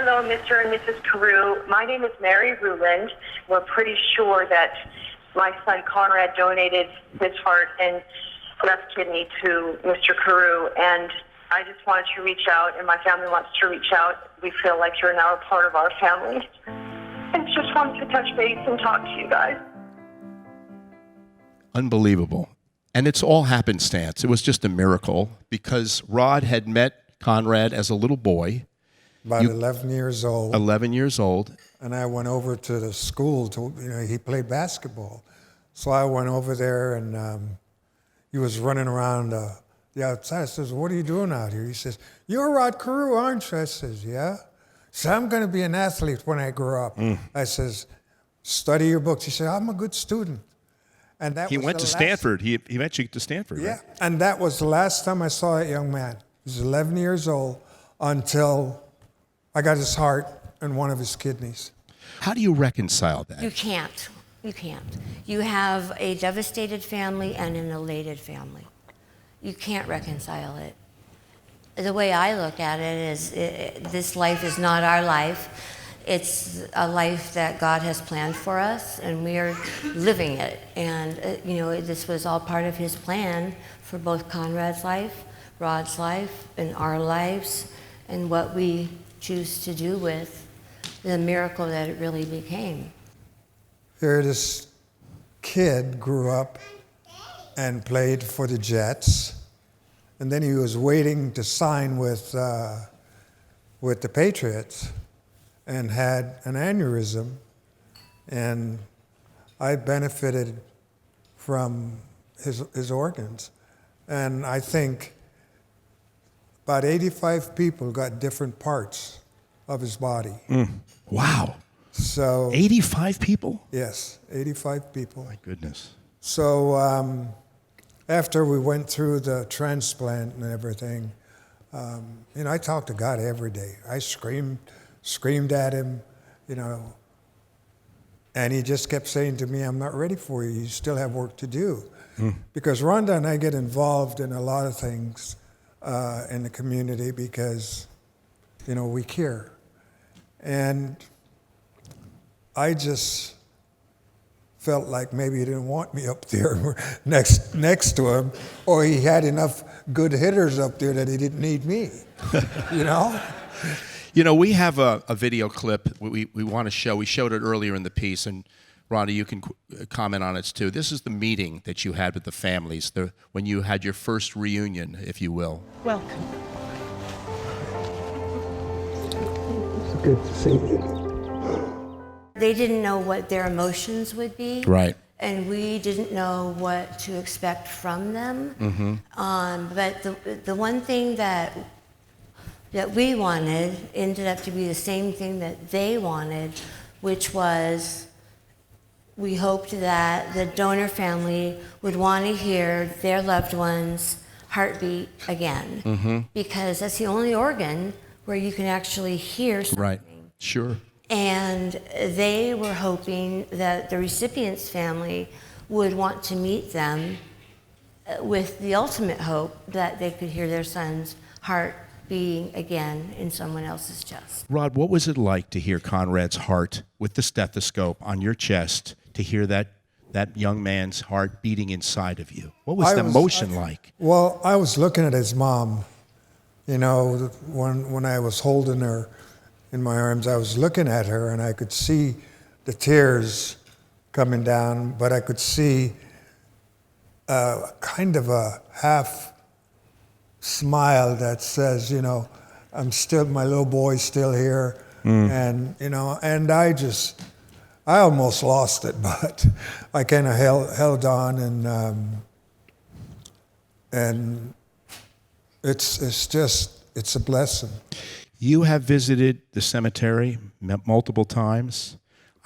Hello, Mr. and Mrs. Carew. My name is Mary Ruland. We're pretty sure that my son Conrad donated his heart and left kidney to Mr. Carew, and I just wanted to reach out, and my family wants to reach out. We feel like you're now a part of our family. And just wanted to touch base and talk to you guys. Unbelievable. And it's all happenstance. It was just a miracle because Rod had met Conrad as a little boy. About 11 years old. 11 years old. And I went over to the school he played basketball. So I went over there and he was running around the outside. I says, "What are you doing out here?" He says, "You're Rod Carew, aren't you?" I says, "Yeah." So I'm going to be an athlete when I grow up. I says, "Study your books." He said, "I'm a good student." And that he went to Stanford. He eventually got to Stanford. Yeah, right? and that was the last time I saw that young man. He was 11 years old until I got his heart and one of his kidneys. How do you reconcile that? You can't. You can't. You have a devastated family and an elated family. You can't reconcile it. The way I look at it is this life is not our life. It's a life that God has planned for us, and we are living it. And, this was all part of his plan for both Conrad's life, Rod's life, and our lives, and what we choose to do with the miracle that it really became. Here, this kid grew up and played for the Jets, and then he was waiting to sign with the Patriots, and had an aneurysm, and I benefited from his organs, and I think about 85 people got different parts of his body. Wow. So 85 people? Yes, 85 people. My goodness. So after we went through the transplant and everything, I talked to God every day. I screamed at him, and he just kept saying to me, "I'm not ready for you. You still have work to do." Because Rhonda and I get involved in a lot of things in the community because, we care. And I just felt like maybe he didn't want me up there next to him, or he had enough good hitters up there that he didn't need me, We have a video clip we want to show. We showed it earlier in the piece, and Rhonda, you can comment on it too. This is the meeting that you had with the families, when you had your first reunion, if you will. Welcome. It's good to see you. They didn't know what their emotions would be. Right. And we didn't know what to expect from them. But the one thing that we wanted ended up to be the same thing that they wanted, which was we hoped that the donor family would want to hear their loved one's heartbeat again. Because that's the only organ where you can actually hear something. Right. Sure. And they were hoping that the recipient's family would want to meet them with the ultimate hope that they could hear their son's heart beating again in someone else's chest. Rod, what was it like to hear Conrad's heart with the stethoscope on your chest, to hear that young man's heart beating inside of you? What was the emotion like? Well, I was looking at his mom, when I was holding her in my arms, I was looking at her and I could see the tears coming down, but I could see kind of a half smile that says, my little boy's still here. And, and I almost lost it, but I kind of held on, and it's a blessing. You have visited the cemetery multiple times.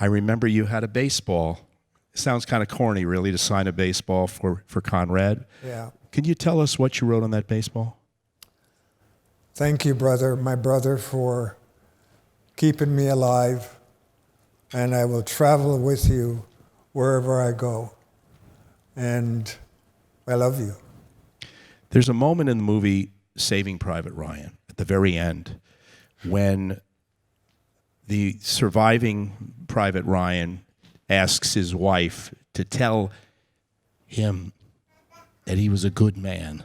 I remember you had a baseball. It sounds kind of corny, really, to sign a baseball for Conrad. Yeah. Can you tell us what you wrote on that baseball? Thank you, my brother, for keeping me alive, and I will travel with you wherever I go. And I love you. There's a moment in the movie Saving Private Ryan, at the very end, when the surviving Private Ryan asks his wife to tell him that he was a good man.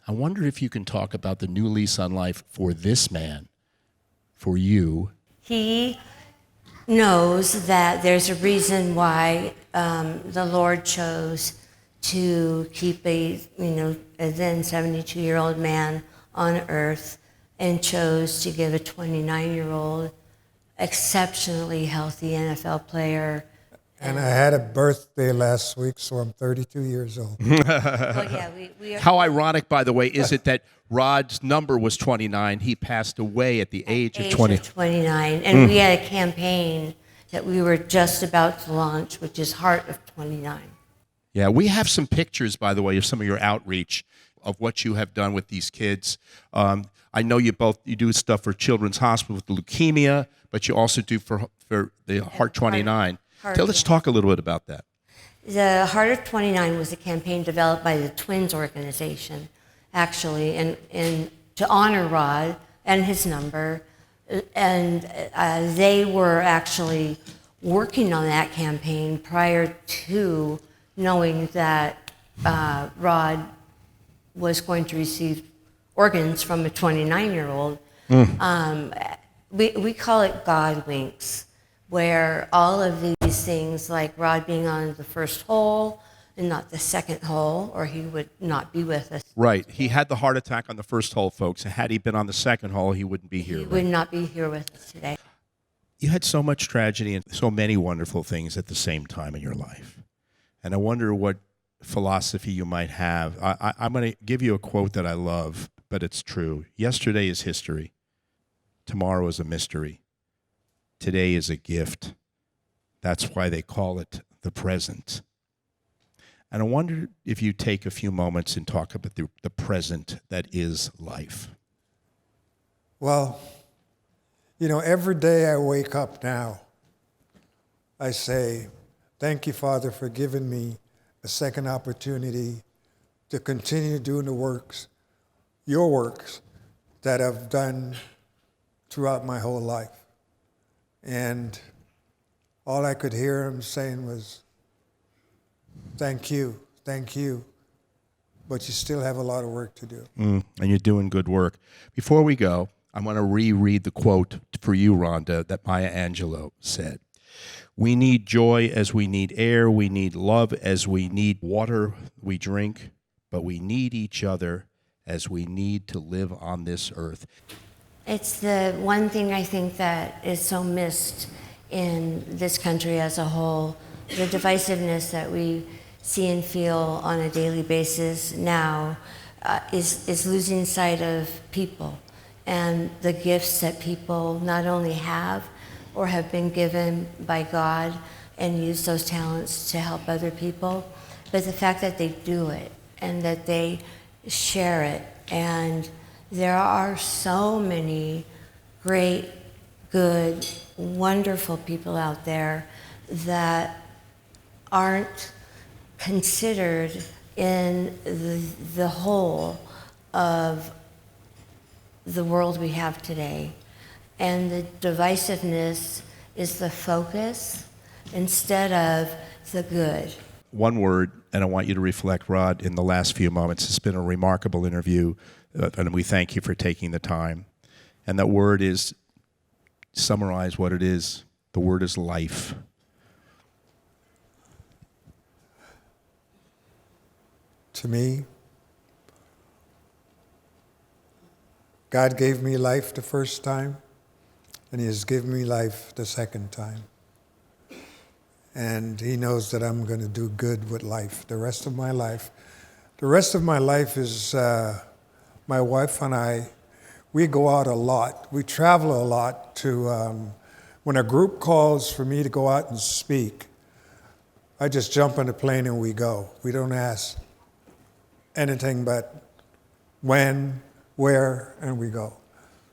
I wonder if you can talk about the new lease on life for this man, for you. He knows that there's a reason why the Lord chose to keep a then 72-year-old man on earth and chose to give a 29-year-old exceptionally healthy NFL player. And I had a birthday last week, so I'm 32 years old. Well, yeah, we are. How ironic, by the way, is it that Rod's number was 29? He passed away at the age of 20. 29, and we had a campaign that we were just about to launch, which is Heart of 29. Yeah, we have some pictures, by the way, of some of your outreach of what you have done with these kids. I know you do stuff for Children's Hospital with the leukemia, but you also do for the Heart 29. Let's talk a little bit about that. The Heart of 29 was a campaign developed by the Twins organization, actually, and to honor Rod and his number. And they were actually working on that campaign prior to knowing that Rod was going to receive organs from a 29-year-old. We call it God winks, where all of these things, like Rod being on the first hole and not the second hole, or he would not be with us. Right. He had the heart attack on the first hole, folks. Had he been on the second hole, he wouldn't be here. He would not be here with us today. You had so much tragedy and so many wonderful things at the same time in your life. And I wonder what philosophy you might have. I'm going to give you a quote that I love, but it's true. Yesterday is history. Tomorrow is a mystery. Today is a gift. That's why they call it the present. And I wonder if you take a few moments and talk about the present that is life. Well, every day I wake up now, I say, thank you, Father, for giving me a second opportunity to continue doing your works that I've done throughout my whole life. And all I could hear him saying was, thank you, but you still have a lot of work to do. And you're doing good work. Before we go, I'm going to reread the quote for you, Rhonda, that Maya Angelou said. We need joy as we need air. We need love as we need water we drink. But we need each other as we need to live on this earth. It's the one thing I think that is so missed in this country as a whole. The divisiveness that we see and feel on a daily basis now is losing sight of people and the gifts that people not only have or have been given by God and use those talents to help other people, but the fact that they do it and that they share it. And there are so many great, good, wonderful people out there that aren't considered in the whole of the world we have today. And the divisiveness is the focus instead of the good. One word, and I want you to reflect, Rod, in the last few moments. It's been a remarkable interview, and we thank you for taking the time. And that word is, summarize what it is. The word is life. To me, God gave me life the first time, and he has given me life the second time. And he knows that I'm going to do good with life the rest of my life. The rest of my life is my wife and I, we go out a lot. We travel a lot to, when a group calls for me to go out and speak, I just jump on the plane and we go. We don't ask anything but when, where, and we go.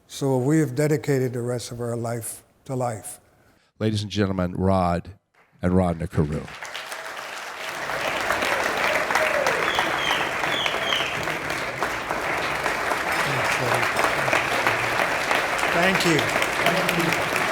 So we have dedicated the rest of our life to life. Ladies and gentlemen, Rod and Rhonda Carew. Thank you. Thank you.